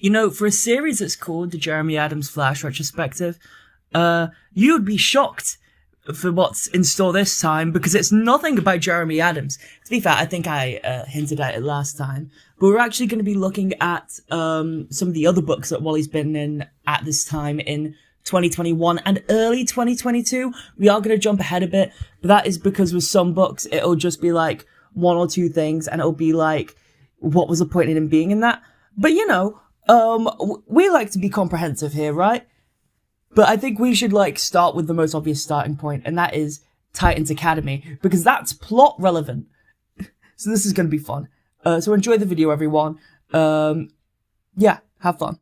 You know, for a series that's called the Jeremy Adams Flash Retrospective, you would be shocked for what's in store this time, because it's nothing about Jeremy Adams. To be fair, I think I hinted at it last time, but we're actually going to be looking at some of the other books that Wally's been in at this time in 2021 and early 2022. We are going to jump ahead a bit, but that is because with some books, it'll just be like one or two things, and it'll be like, what was the point in him being in that? But you know, we like to be comprehensive here, right? But I think we should start with the most obvious starting point, and that is Titans Academy, because that's plot relevant. So this is going to be fun. So enjoy the video, everyone. Yeah, have fun.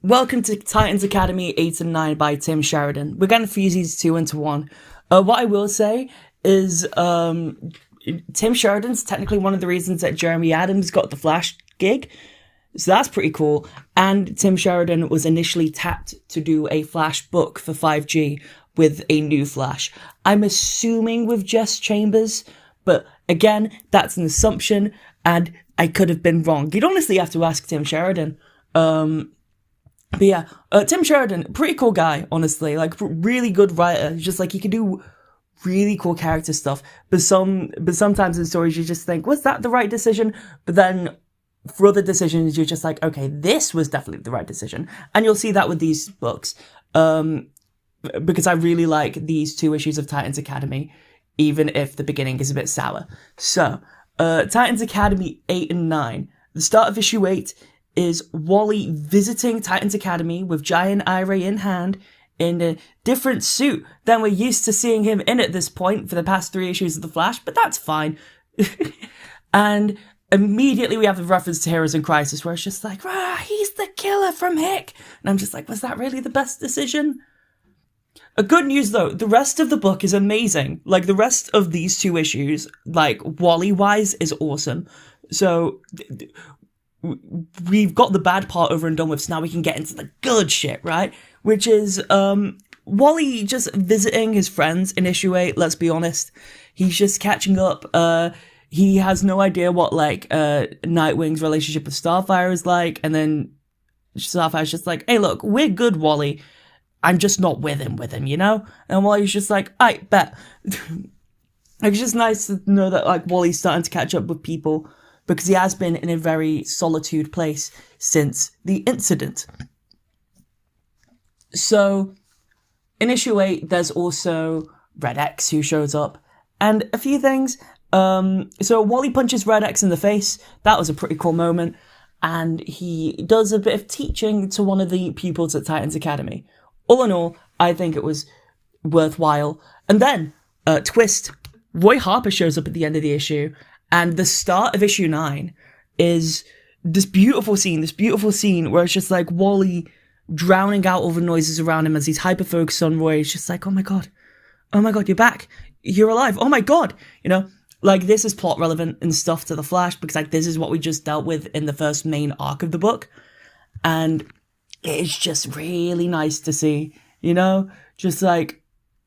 Welcome to Titans Academy 8 and 9 by Tim Sheridan. We're going to fuse these two into one. What I will say is, Tim Sheridan's technically one of the reasons that Jeremy Adams got the Flash gig. So that's pretty cool. And Tim Sheridan was initially tapped to do a Flash book for 5G with a new Flash. I'm assuming with Jess Chambers, but again, that's an assumption, and I could have been wrong. You'd honestly have to ask Tim Sheridan. But yeah, Tim Sheridan, pretty cool guy, honestly. Really good writer. Just he can do really cool character stuff. But sometimes in stories you just think, was that the right decision? But then for other decisions, you're just like, okay, this was definitely the right decision. And you'll see that with these books. Because I really like these two issues of Titans Academy, even if the beginning is a bit sour. So, Titans Academy 8 and 9. The start of issue 8 is Wally visiting Titans Academy with Giant Ira in hand in a different suit than we're used to seeing him in at this point for the past 3 issues of The Flash, but that's fine. And immediately we have the reference to Heroes in Crisis, where it's just like, he's the killer from Hick. And I'm just like, was that really the best decision? Good news though, the rest of the book is amazing. The rest of these 2 issues, Wally-wise, is awesome. So we've got the bad part over and done with, so now we can get into the good shit, right? Which is, Wally just visiting his friends in issue 8, let's be honest. He's just catching up. He has no idea what, Nightwing's relationship with Starfire is like, and then Starfire's just like, hey, look, we're good, Wally. I'm just not with him, you know? And Wally's just like, I bet. It's just nice to know that, Wally's starting to catch up with people, because he has been in a very solitude place since the incident. So, in issue 8, there's also Red X who shows up, and a few things. So Wally punches Red X in the face. That was a pretty cool moment. And he does a bit of teaching to one of the pupils at Titans Academy. All in all, I think it was worthwhile. And then, twist, Roy Harper shows up at the end of the issue. And the start of issue 9 is this beautiful scene where it's just Wally drowning out all the noises around him as he's hyper-focused on Roy. It's just oh my god, you're back. You're alive. Oh my god. You know? This is plot relevant and stuff to the Flash, because this is what we just dealt with in the first main arc of the book. And it's just really nice to see, you know? Just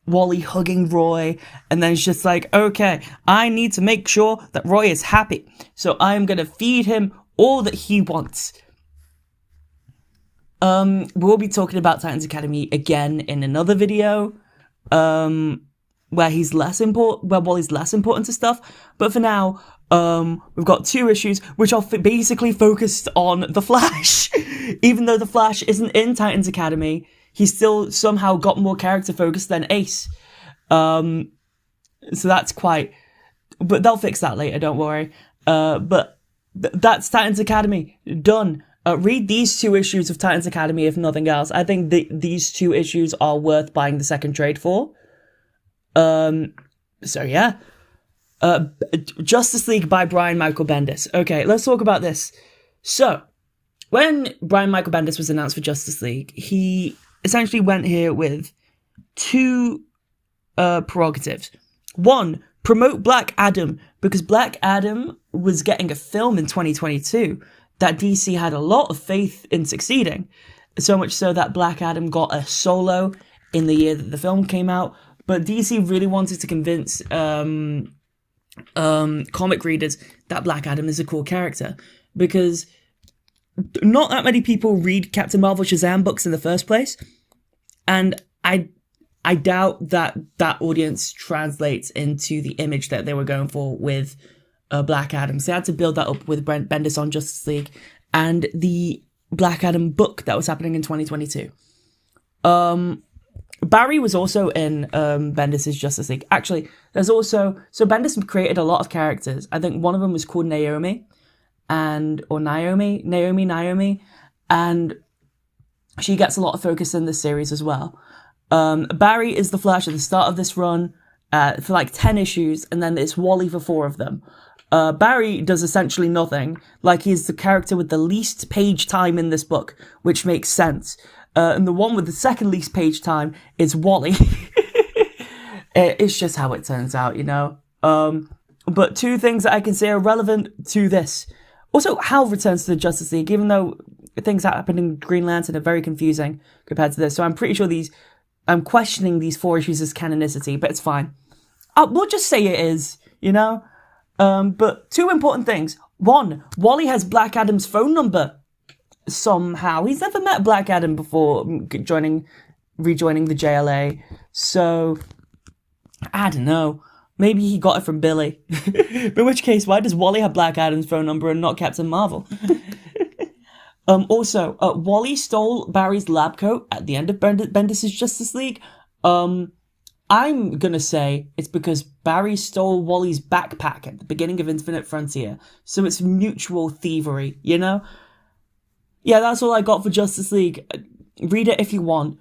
Wally hugging Roy, and then it's just okay, I need to make sure that Roy is happy, so I'm gonna feed him all that he wants. We'll be talking about Titans Academy again in another video, where Wally's less important to stuff, but for now, we've got 2 issues which are basically focused on the Flash. Even though the Flash isn't in Titans Academy, he's still somehow got more character focus than Ace. So that's but they'll fix that later, don't worry. But that's Titans Academy, done. Read these 2 issues of Titans Academy if nothing else. I think these 2 issues are worth buying the second trade for. So yeah. Justice League by Brian Michael Bendis. Okay, let's talk about this. So, when Brian Michael Bendis was announced for Justice League, he essentially went here with 2 prerogatives. 1, promote Black Adam, because Black Adam was getting a film in 2022 that DC had a lot of faith in succeeding. So much so that Black Adam got a solo in the year that the film came out. But DC really wanted to convince comic readers that Black Adam is a cool character, because not that many people read Captain Marvel Shazam books in the first place, and I doubt that audience translates into the image that they were going for with Black Adam. So they had to build that up with Brent Bendis on Justice League and the Black Adam book that was happening in 2022. Barry was also in Bendis' Justice League. Actually, there's also... So Bendis created a lot of characters. I think one of them was called Naomi. And she gets a lot of focus in this series as well. Barry is the Flash at the start of this run for like 10 issues, and then it's Wally for 4 of them. Barry does essentially nothing. Like, he's the character with the least page time in this book, which makes sense. And the one with the second least page time is Wally. It's just how it turns out, you know. But 2 things that I can say are relevant to this. Also, Hal returns to the Justice League, even though things that happen in Green Lantern are very confusing compared to this. So I'm pretty sure I'm questioning these 4 issues as canonicity, but it's fine. We'll just say it is, you know? But 2 important things. 1, Wally has Black Adam's phone number somehow. He's never met Black Adam before rejoining the JLA. So, I don't know. Maybe he got it from Billy. In which case, why does Wally have Black Adam's phone number and not Captain Marvel? Also, Wally stole Barry's lab coat at the end of Bendis' Justice League. I'm gonna say it's because Barry stole Wally's backpack at the beginning of Infinite Frontier. So it's mutual thievery, you know? Yeah, that's all I got for Justice League. Read it if you want.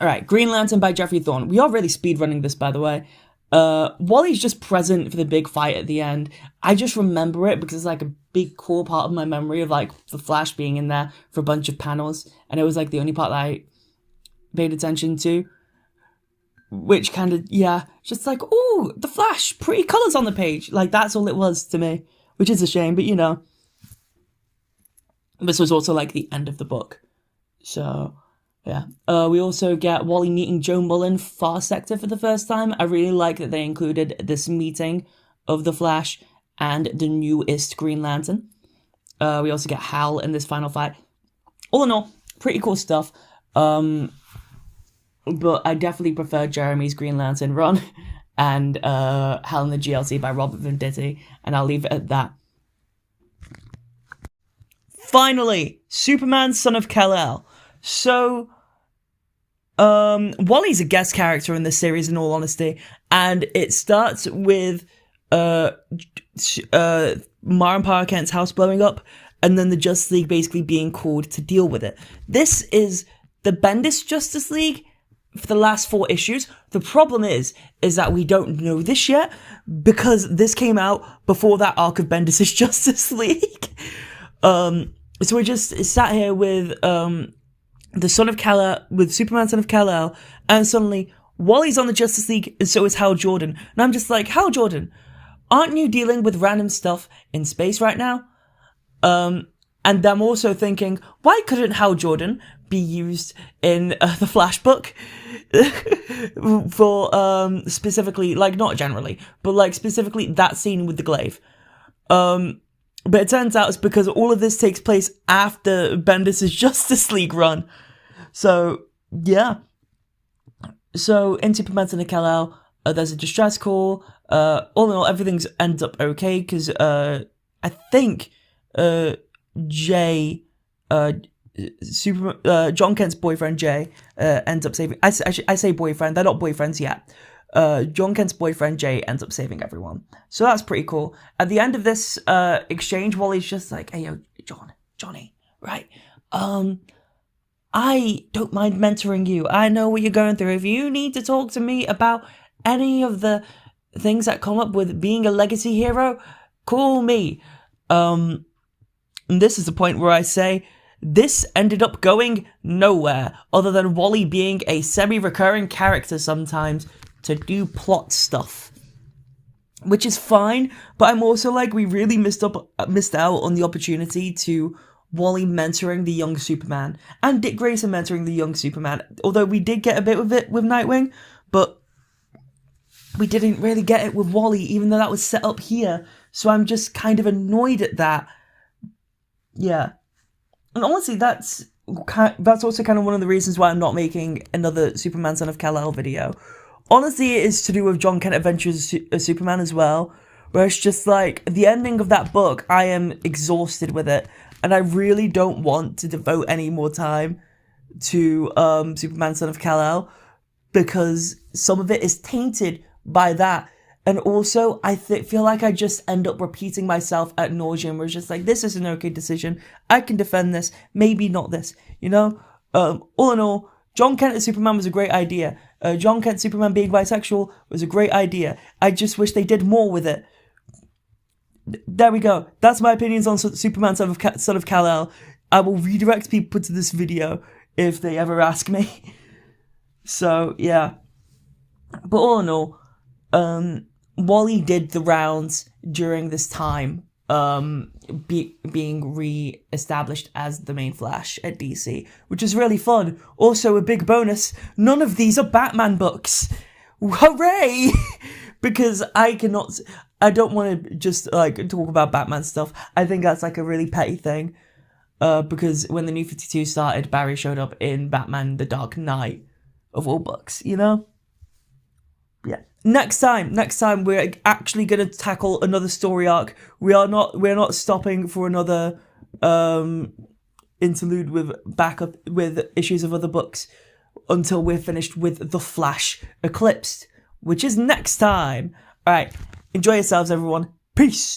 Alright, Green Lantern by Jeffrey Thorne. We are really speedrunning this, by the way. Wally's just present for the big fight at the end. I just remember it because it's like a big core part of my memory of like the Flash being in there for a bunch of panels, and it was like the only part that I paid attention to. Which kind of, yeah, just like, ooh, the Flash, pretty colours on the page. Like, that's all it was to me, which is a shame, but you know. This was also like the end of the book. So, yeah. We also get Wally meeting Joe Mullen, Far Sector, for the first time. I really like that they included this meeting of the Flash and the newest Green Lantern. We also get Hal in this final fight. All in all, pretty cool stuff. But I definitely prefer Jeremy's Green Lantern run and Hal in the GLC by Robert Venditti, and I'll leave it at that. Finally, Superman, Son of Kal-El. So, Wally's a guest character in this series, in all honesty, and it starts with Mara and Para Kent's house blowing up, and then the Justice League basically being called to deal with it. This is the Bendis Justice League for the last 4 issues. The problem is that we don't know this yet, because this came out before that arc of Bendis' Justice League. So we're just sat here with the Son of Kal-El, with Superman, Son of Kal-El, and suddenly Wally's on the Justice League, and so is Hal Jordan. And I'm just like, Hal Jordan, aren't you dealing with random stuff in space right now? And I'm also thinking, why couldn't Hal Jordan be used in the Flash book for specifically, like, not generally, but like specifically that scene with the glaive? But it turns out it's because all of this takes place after Bendis' Justice League run. So, yeah. So, in Superman and Kal-El, there's a distress call. All in all, everything ends up okay, because I think Jay, John Kent's boyfriend Jay, ends up saving... I say boyfriend, they're not boyfriends yet. John Kent's boyfriend Jay ends up saving everyone. So that's pretty cool. At the end of this exchange, Wally's just like, hey, yo, Johnny, right? I don't mind mentoring you. I know what you're going through. If you need to talk to me about any of the things that come up with being a legacy hero, call me. And this is the point where I say, this ended up going nowhere, other than Wally being a semi-recurring character sometimes to do plot stuff, which is fine, but I'm also like, we really missed out on the opportunity to Wally mentoring the young Superman, and Dick Grayson mentoring the young Superman, although we did get a bit of it with Nightwing, but we didn't really get it with Wally, even though that was set up here, so I'm just kind of annoyed at that. Yeah. And honestly, that's also kind of one of the reasons why I'm not making another Superman Son of Kal-El video. Honestly, it is to do with John Kent Adventures as Superman as well, where it's just like, the ending of that book, I am exhausted with it, and I really don't want to devote any more time to Superman Son of Kal-El, because some of it is tainted by that. And also, I feel like I just end up repeating myself ad nauseum, where it's just like, this is an okay decision, I can defend this, maybe not this, you know? All in all, John Kent as Superman was a great idea. John Kent Superman being bisexual was a great idea. I just wish they did more with it. There we go. That's my opinions on Superman Son of Kal-El. I will redirect people to this video if they ever ask me. So, yeah. But all in all, Wally did the rounds during this time, being re-established as the main Flash at DC, which is really fun. Also, a big bonus, none of these are Batman books. Hooray! Because I don't want to just, like, talk about Batman stuff. I think that's, like, a really petty thing. Because when the New 52 started, Barry showed up in Batman The Dark Knight, of all books, you know? Yeah. Next time, we're actually going to tackle another story arc. We're not stopping for another interlude with issues of other books until we're finished with The Flash Eclipsed, which is next time. All right, enjoy yourselves, everyone. Peace.